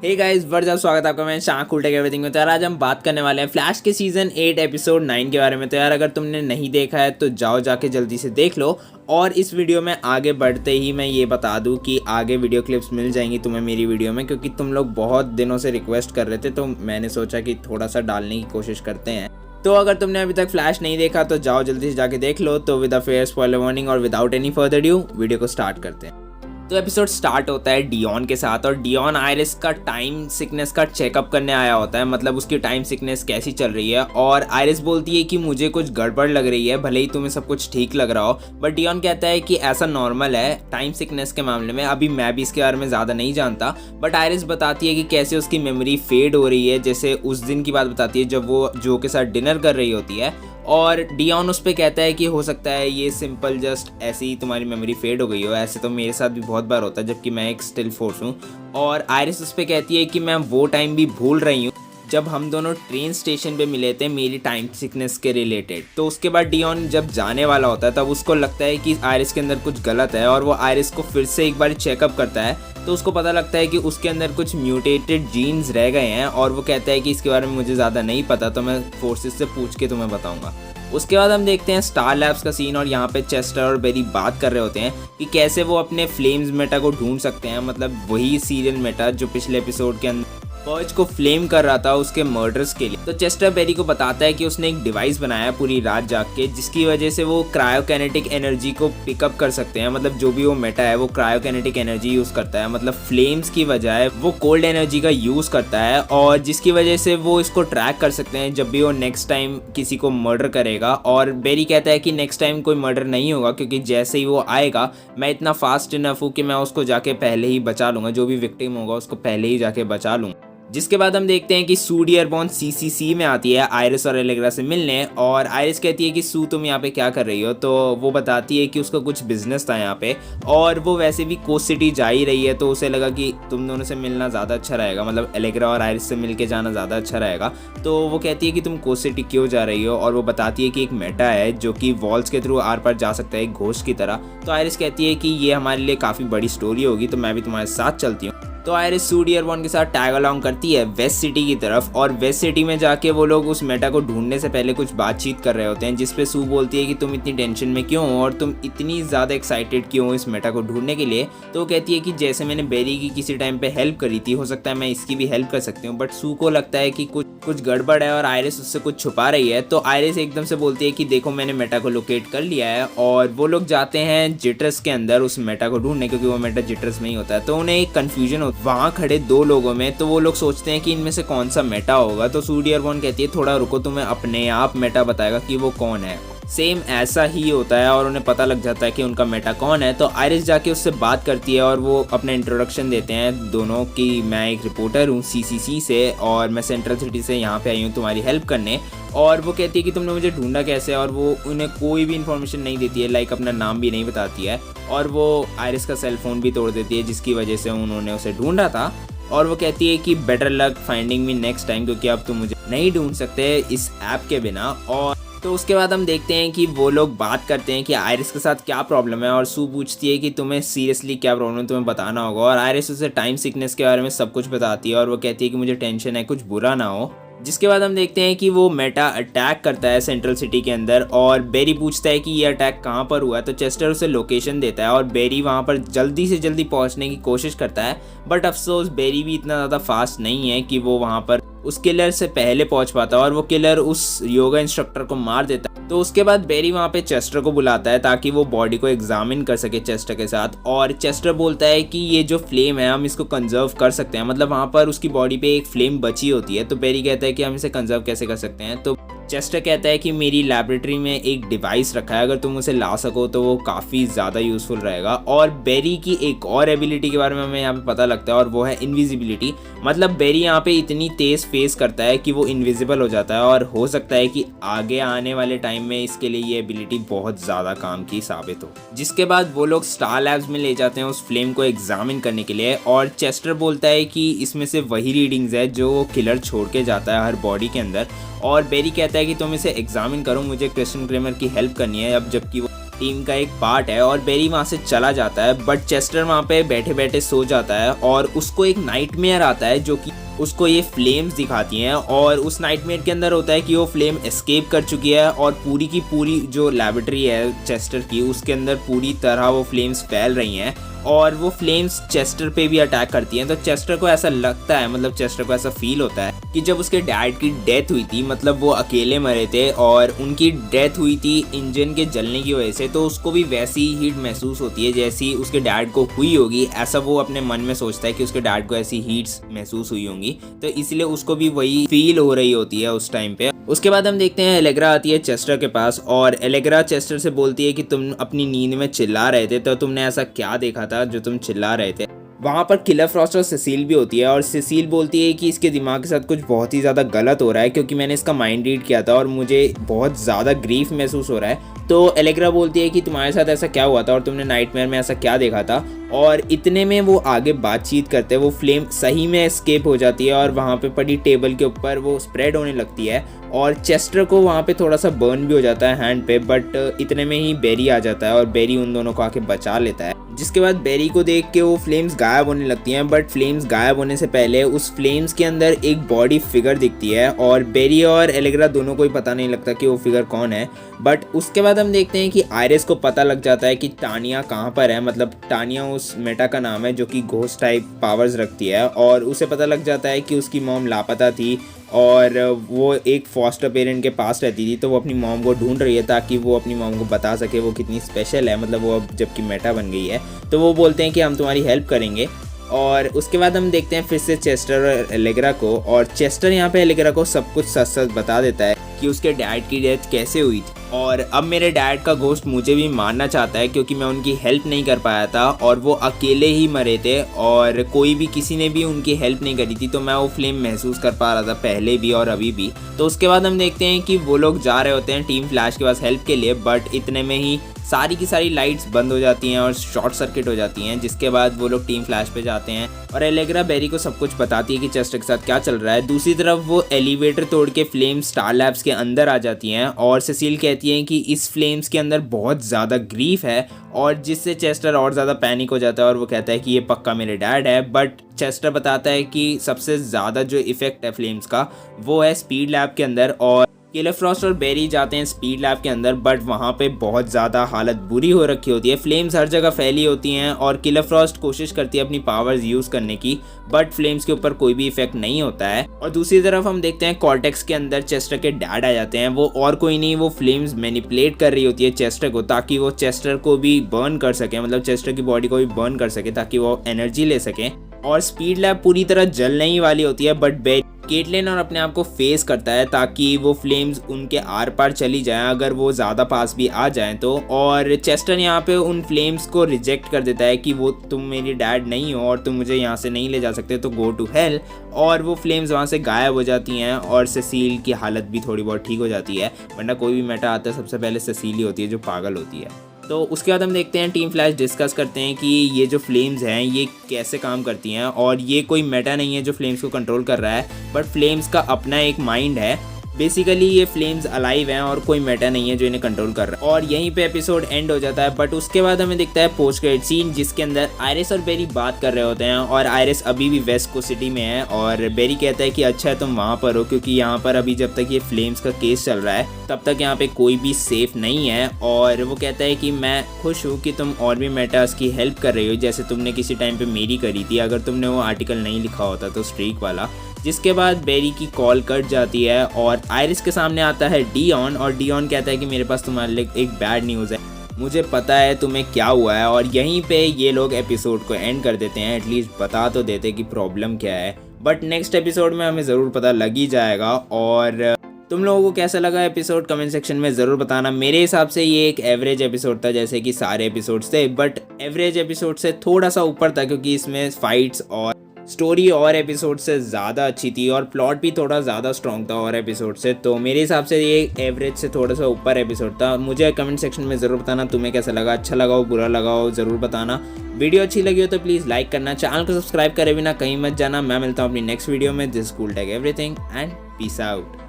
Hey guys verge स्वागत है आपका मैं शाह उल्टे एवरीथिंग में। तो यार आज हम बात करने वाले हैं फ्लैश के सीजन 8 एपिसोड 9 के बारे में। तो यार अगर तुमने नहीं देखा है तो जाओ जाके जल्दी से देख लो। और इस वीडियो में आगे बढ़ते ही मैं ये बता दूं कि आगे वीडियो क्लिप्स मिल जाएंगी तुम्हें मेरी वीडियो में, क्योंकि तुम लोग बहुत दिनों से रिक्वेस्ट कर रहे थे तो मैंने सोचा कि थोड़ा सा डालने की कोशिश करते हैं। तो अगर तुमने अभी तक फ्लैश नहीं देखा तो जाओ जल्दी से जाके देख लो। तो with a fair spoiler warning और without any further due video को स्टार्ट करते हैं। तो एपिसोड स्टार्ट होता है डियोन के साथ और डियोन आयरिस का टाइम सिकनेस का चेकअप करने आया होता है, मतलब उसकी टाइम सिकनेस कैसी चल रही है। और आयरिस बोलती है कि मुझे कुछ गड़बड़ लग रही है, भले ही तुम्हें सब कुछ ठीक लग रहा हो। बट डियोन कहता है कि ऐसा नॉर्मल है टाइम सिकनेस के मामले में। अभी मैं भी इसके बारे में ज़्यादा नहीं जानता, बट आयरिस बताती है कि कैसे उसकी मेमोरी फेड हो रही है। जैसे उस दिन की बात बताती है जब वो जो के साथ डिनर कर रही होती है, और डियोन उस पर कहता है कि हो सकता है ये सिंपल जस्ट ऐसे ही तुम्हारी मेमोरी फेड हो गई हो। ऐसे तो मेरे साथ भी बहुत बार होता है जबकि मैं एक स्टिल फोर्स हूँ। और आयरिस उस पर कहती है कि मैं वो टाइम भी भूल रही हूँ जब हम दोनों ट्रेन स्टेशन पे मिले थे मेरी टाइम सिकनेस के रिलेटेड। तो उसके बाद डियोन जब जाने वाला होता है तब उसको लगता है कि आयरिस के अंदर कुछ गलत है और वो आयरिस को फिर से एक बार चेकअप करता है। तो उसको पता लगता है कि उसके अंदर कुछ म्यूटेटेड जीन्स रह गए हैं और वो कहता है कि इसके बारे में मुझे ज़्यादा नहीं पता, तो मैं फोर्सेस से पूछ के तुम्हें बताऊंगा। उसके बाद हम देखते हैं स्टार लैब्स का सीन और यहाँ पे चेस्टर और बेरी बात कर रहे होते हैं कि कैसे वो अपने फ्लेम्स मेटा को ढूंढ सकते हैं, मतलब वही सीरियल मेटा जो पिछले एपिसोड के अंदर पर्ज को फ्लेम कर रहा था उसके मर्डर्स के लिए। तो चेस्टर बेरी को बताता है कि उसने एक डिवाइस बनाया पूरी रात जाग के, जिसकी वजह से वो क्रायोकैनेटिक एनर्जी को पिकअप कर सकते हैं। मतलब जो भी वो मेटा है वो क्रायोकैनेटिक एनर्जी यूज़ करता है, मतलब फ्लेम्स की बजाय वो कोल्ड एनर्जी का यूज़ करता है, और जिसकी वजह से वो इसको ट्रैक कर सकते हैं जब भी वो नेक्स्ट टाइम किसी को मर्डर करेगा। और बेरी कहता है कि नेक्स्ट टाइम कोई मर्डर नहीं होगा, क्योंकि जैसे ही वो आएगा मैं इतना फास्ट इनफ हूँ कि मैं उसको जाके पहले ही बचा लूँगा, जो भी विक्टिम होगा उसको पहले ही जाके बचा लूँगा। जिसके बाद हम देखते हैं कि सू डियरबॉर्न सीसीसी में आती है आयरिस और एलेग्रा से मिलने, और आयरिस कहती है कि सू तुम यहाँ पे क्या कर रही हो। तो वो बताती है कि उसका कुछ बिजनेस था यहाँ पे और वो वैसे भी कोस्ट सिटी जा ही रही है, तो उसे लगा कि तुम दोनों से मिलना ज़्यादा अच्छा रहेगा, मतलब एलेग्रा और आयरिस से मिल के जाना ज़्यादा अच्छा रहेगा। तो वो कहती है कि तुम कोस्ट सिटी क्यों जा रही हो, और वो बताती है कि एक मेटा है जो कि वॉल्स के थ्रू आर पार जा सकता है एक घोस्ट की तरह। तो आयरिस कहती है कि ये हमारे लिए काफ़ी बड़ी स्टोरी होगी, तो मैं भी तुम्हारे साथ चलती हूँ। तो आयरिस सू डियरबॉर्न के साथ टैग अलॉन्ग करती है वेस्ट सिटी की तरफ, और वेस्ट सिटी में जाके वो लोग उस मेटा को ढूंढने से पहले कुछ बातचीत कर रहे होते हैं, जिसपे सू बोलती है कि तुम इतनी टेंशन में क्यों हो और तुम इतनी ज़्यादा एक्साइटेड क्यों हो इस मेटा को ढूंढने के लिए। तो वो कहती है कि जैसे मैंने बेरी की किसी टाइम पे हेल्प करी थी, हो सकता है मैं इसकी भी हेल्प कर सकती हूँ। बट सू को लगता है कि कुछ गड़बड़ है और आयरिस उससे कुछ छुपा रही है। तो आयरिस एकदम से बोलती है कि देखो मैंने मेटा को लोकेट कर लिया है, और वो लोग जाते हैं जिटर्स के अंदर उस मेटा को ढूंढने, क्योंकि वो मेटा जिटर्स में ही होता है। तो उन्हें एक कन्फ्यूजन होता है वहाँ खड़े दो लोगों में, तो वो लोग सोचते हैं कि इनमें से कौन सा मेटा होगा। तो सू डियरबॉर्न कहती है थोड़ा रुको, तुम्हें अपने आप मेटा बताएगा कि वो कौन है। सेम ऐसा ही होता है और उन्हें पता लग जाता है कि उनका मेटा कौन है। तो आयरिस जाके उससे बात करती है और वो अपना इंट्रोडक्शन देते हैं दोनों कि मैं एक रिपोर्टर हूँ सीसीसी से और मैं सेंट्रल सिटी से यहाँ पे आई हूँ तुम्हारी हेल्प करने। और वो कहती है कि तुमने मुझे ढूंढा कैसे, और वो उन्हें कोई भी इन्फॉर्मेशन नहीं देती है, लाइक अपना नाम भी नहीं बताती है। और वो आयरिस का सेल फोन भी तोड़ देती है, जिसकी वजह से उन्होंने उसे ढूंढा था। और वो कहती है कि बेटर लक फाइंडिंग मी नेक्स्ट टाइम, क्योंकि अब तुम मुझे नहीं ढूंढ सकते इस ऐप के बिना। और तो उसके बाद हम देखते हैं कि वो लोग बात करते हैं कि आयरिस के साथ क्या प्रॉब्लम है, और सू पूछती है कि तुम्हें सीरियसली क्या प्रॉब्लम है, तुम्हें बताना होगा। और आयरिस उसे टाइम सिकनेस के बारे में सब कुछ बताती है और वो कहती है कि मुझे टेंशन है कुछ बुरा ना हो। जिसके बाद हम देखते हैं कि वो मेटा अटैक करता है सेंट्रल सिटी के अंदर, और बेरी पूछता है कि ये अटैक कहाँ पर हुआ है। तो चेस्टर उसे लोकेशन देता है और बेरी वहाँ पर जल्दी से जल्दी पहुँचने की कोशिश करता है, बट अफसोस बेरी भी इतना ज़्यादा फास्ट नहीं है कि वो वहाँ पर उस किलर से पहले पहुंच पाता, और वो किलर उस योगा इंस्ट्रक्टर को मार देता है। तो उसके बाद बेरी वहाँ पे चेस्टर को बुलाता है ताकि वो बॉडी को एग्जामिन कर सके चेस्टर के साथ, और चेस्टर बोलता है कि ये जो फ्लेम है हम इसको कंजर्व कर सकते हैं, मतलब वहाँ पर उसकी बॉडी पे एक फ्लेम बची होती है। तो बेरी कहता है कि हम इसे कंजर्व कैसे कर सकते हैं। तो चेस्टर कहता है कि मेरी लैबोरेटरी में एक डिवाइस रखा है, अगर तुम उसे ला सको तो वो काफ़ी ज़्यादा यूज़फुल रहेगा। और बेरी की एक और एबिलिटी के बारे में हमें यहाँ पे पता लगता है और वो है इनविजिबिलिटी, मतलब बेरी यहाँ पे इतनी तेज़ फेस करता है कि वो इनविजिबल हो जाता है, और हो सकता है कि आगे आने वाले टाइम में इसके लिए ये एबिलिटी बहुत ज़्यादा काम की साबित हो। जिसके बाद वो लोग स्टार लैब्स में ले जाते हैं उस फ्लेम को एग्जामिन करने के लिए, और चेस्टर बोलता है कि इसमें से वही रीडिंग्स है जो वो किलर छोड़ के जाता है हर बॉडी के अंदर। और बेरी कहता है कि तुम इसे एग्जामिन करो, मुझे क्रिस्टियन क्रेमर की हेल्प करनी है अब जबकि वो टीम का एक पार्ट है और बेरी वहाँ से चला जाता है। बट चेस्टर वहाँ पे बैठे बैठे सो जाता है और उसको एक नाइटमेयर आता है जो कि उसको ये फ्लेम्स दिखाती हैं और उस नाइटमेयर के अंदर होता है कि वो फ्लेम एस्केप कर चुकी है और पूरी की पूरी जो लेबोरेटरी है चेस्टर की उसके अंदर पूरी तरह वो फ्लेम्स फैल रही हैं और वो फ्लेम्स चेस्टर पे भी अटैक करती हैं। तो चेस्टर को ऐसा लगता है, मतलब चेस्टर को ऐसा फील होता है कि जब उसके डैड की डेथ हुई थी, मतलब वो अकेले मरे थे और उनकी डेथ हुई थी इंजन के जलने की वजह से, तो उसको भी वैसी हीट महसूस होती है जैसी उसके डैड को हुई होगी। ऐसा वो अपने मन में सोचता है कि उसके डैड को ऐसी हीट्स महसूस हुई होंगी, तो इसलिए उसको भी वही फील हो रही होती है उस टाइम पे। उसके बाद हम देखते हैं एलेग्रा आती है चेस्टर के पास और एलेग्रा चेस्टर से बोलती है कि तुम अपनी नींद में चिल्ला रहे थे, तो तुमने ऐसा क्या देखा था जो तुम चिल्ला रहे थे। वहाँ पर किलर फ्रॉस्ट और सेसील भी होती है और सेसील बोलती है कि इसके दिमाग के साथ कुछ बहुत ही ज़्यादा गलत हो रहा है क्योंकि मैंने इसका माइंड रीड किया था और मुझे बहुत ज़्यादा ग्रीफ महसूस हो रहा है। तो एलेग्रा बोलती है कि तुम्हारे साथ ऐसा क्या हुआ था और तुमने नाइटमेयर में ऐसा क्या देखा था। और इतने में वो आगे बातचीत करते हैं, वो फ्लेम सही में एस्केप हो जाती है और वहाँ पे पड़ी टेबल के ऊपर वो स्प्रेड होने लगती है और चेस्टर को वहाँ पे थोड़ा सा बर्न भी हो जाता है हैंड पे। बट इतने में ही बेरी आ जाता है और बेरी उन दोनों को आके बचा लेता है, जिसके बाद बेरी को देख के वो फ्लेम्स गायब होने लगती हैं। बट फ्लेम्स गायब होने से पहले उस फ्लेम्स के अंदर एक बॉडी फिगर दिखती है और बेरी और एलेग्रा दोनों को ही पता नहीं लगता कि वो फिगर कौन है। बट उसके बाद हम देखते हैं कि आयरिस को पता लग जाता है कि टानिया कहाँ पर है, मतलब टानिया उस मेटा का नाम है जो कि घोस्ट टाइप पावर्स रखती है और उसे पता लग जाता है कि उसकी मॉम लापता थी और वो एक फॉस्टर पेरेंट के पास रहती थी, तो वो अपनी मॉम को ढूंढ रही है ताकि वो अपनी मॉम को बता सके वो कितनी स्पेशल है, मतलब वो अब जबकि मेटा बन गई है। तो वो बोलते हैं कि हम तुम्हारी हेल्प करेंगे। और उसके बाद हम देखते हैं फिर से चेस्टर और एलेग्रा को, और चेस्टर यहाँ पे एलेग्रा को सब कुछ सच सच बता देता है कि उसके डैड की डेथ कैसे हुई थी और अब मेरे डैड का घोस्ट मुझे भी मारना चाहता है क्योंकि मैं उनकी हेल्प नहीं कर पाया था और वो अकेले ही मरे थे और कोई भी किसी ने भी उनकी हेल्प नहीं करी थी। तो मैं वो फ्लेम महसूस कर पा रहा था पहले भी और अभी भी। तो उसके बाद हम देखते हैं कि वो लोग जा रहे होते हैं टीम फ्लैश के पास हेल्प के लिए, बट इतने में ही सारी की सारी लाइट्स बंद हो जाती हैं और शॉर्ट सर्किट हो जाती हैं, जिसके बाद वो लोग टीम फ्लैश पे जाते हैं और एलेग्रा बेरी को सब कुछ बताती है कि चेस्टर के साथ क्या चल रहा है। दूसरी तरफ वो एलिवेटर तोड़ के फ्लेम स्टार लैब्स के अंदर आ जाती हैं और सेसील कहती है कि इस फ्लेम्स के अंदर बहुत ज़्यादा ग्रीफ है और जिससे चेस्टर और ज़्यादा पैनिक हो जाता है और वो कहता है कि ये पक्का मेरे डैड है। बट चेस्टर बताता है कि सबसे ज़्यादा जो इफेक्ट है फ्लेम्स का वो है स्पीड लैब के अंदर और किलर फ्रॉस्ट और बेरी जाते हैं स्पीड लैब के अंदर, बट वहाँ पे बहुत ज़्यादा हालत बुरी हो रखी होती है। फ्लेम्स हर जगह फैली होती हैं और किलर फ्रॉस्ट कोशिश करती है अपनी पावर्स यूज़ करने की, बट फ्लेम्स के ऊपर कोई भी इफेक्ट नहीं होता है। और दूसरी तरफ हम देखते हैं कॉर्टेक्स के अंदर चेस्टर के डैड आ जाते हैं। वो और कोई नहीं, वो फ्लेम्स मैनिपुलेट कर रही होती है चेस्टर को ताकि वो चेस्टर को भी बर्न कर सके, मतलब चेस्टर की बॉडी को भी बर्न कर सके ताकि वो एनर्जी ले सके। और स्पीड लैब पूरी तरह जलने ही वाली होती है, बट बेरी केटलिन और अपने आप को फेस करता है ताकि वो फ्लेम्स उनके आर पार चली जाएं अगर वो ज़्यादा पास भी आ जाएं तो। और चेस्टर यहाँ पे उन फ्लेम्स को रिजेक्ट कर देता है कि वो तुम मेरी डैड नहीं हो और तुम मुझे यहाँ से नहीं ले जा सकते, तो गो टू हेल। और वो फ्लेम्स वहाँ से गायब हो जाती हैं और सेसील की हालत भी थोड़ी बहुत ठीक हो जाती है, वरना कोई भी मेटा आता है सबसे पहले सेसील ही होती है जो पागल होती है। तो उसके बाद हम देखते हैं टीम फ्लैश डिस्कस करते हैं कि ये जो फ्लेम्स हैं ये कैसे काम करती हैं और ये कोई मेटा नहीं है जो फ्लेम्स को कंट्रोल कर रहा है, बट फ्लेम्स का अपना एक माइंड है। बेसिकली ये फ्लेम्स अलाइव हैं और कोई मेटा नहीं है जो इन्हें कंट्रोल कर रहा है। और यहीं पे एपिसोड एंड हो जाता है। बट उसके बाद हमें दिखता है पोस्ट क्रेडिट सीन जिसके अंदर आयरिस और बेरी बात कर रहे होते हैं और आयरिस अभी भी वेस्ट कोस्ट सिटी में है और बेरी कहता है कि अच्छा है तुम वहाँ पर हो क्योंकि यहाँ पर अभी जब तक ये फ्लेम्स का केस चल रहा है तब तक यहाँ पे कोई भी सेफ नहीं है। और वो कहता है कि मैं खुश हूँ कि तुम और भी मेटास की हेल्प कर रही हो जैसे तुमने किसी टाइम पे मेरी करी थी, अगर तुमने वो आर्टिकल नहीं लिखा होता तो स्ट्रीक वाला। जिसके बाद बेरी की कॉल कट जाती है और आयरिस के सामने आता है डियॉन और डियॉन कहता है कि मेरे पास तुम्हारे लिए एक बैड न्यूज़ है, मुझे पता है तुम्हें क्या हुआ है। और यहीं पे ये लोग एपिसोड को एंड कर देते हैं, एटलीस्ट बता तो देते कि प्रॉब्लम क्या है। बट नेक्स्ट एपिसोड में हमें ज़रूर पता लग ही जाएगा। और तुम लोगों को कैसा लगा एपिसोड कमेंट सेक्शन में ज़रूर बताना। मेरे हिसाब से ये एक एवरेज एपिसोड था जैसे कि सारे एपिसोड्स थे, बट एवरेज एपिसोड से थोड़ा सा ऊपर था क्योंकि इसमें फाइट्स और स्टोरी और एपिसोड से ज़्यादा अच्छी थी और प्लॉट भी थोड़ा ज़्यादा स्ट्रॉन्ग था और एपिसोड से। तो मेरे हिसाब से ये एवरेज से थोड़ा सा ऊपर एपिसोड था। मुझे कमेंट सेक्शन में ज़रूर बताना तुम्हें कैसा लगा, अच्छा लगा हो बुरा लगा हो ज़रूर बताना। वीडियो अच्छी लगी हो तो प्लीज़ लाइक करना, चैनल को सब्सक्राइब करे बिना कहीं मत जाना। मैं मिलता हूँ अपनी नेक्स्ट वीडियो में। This cool take everything and peace out.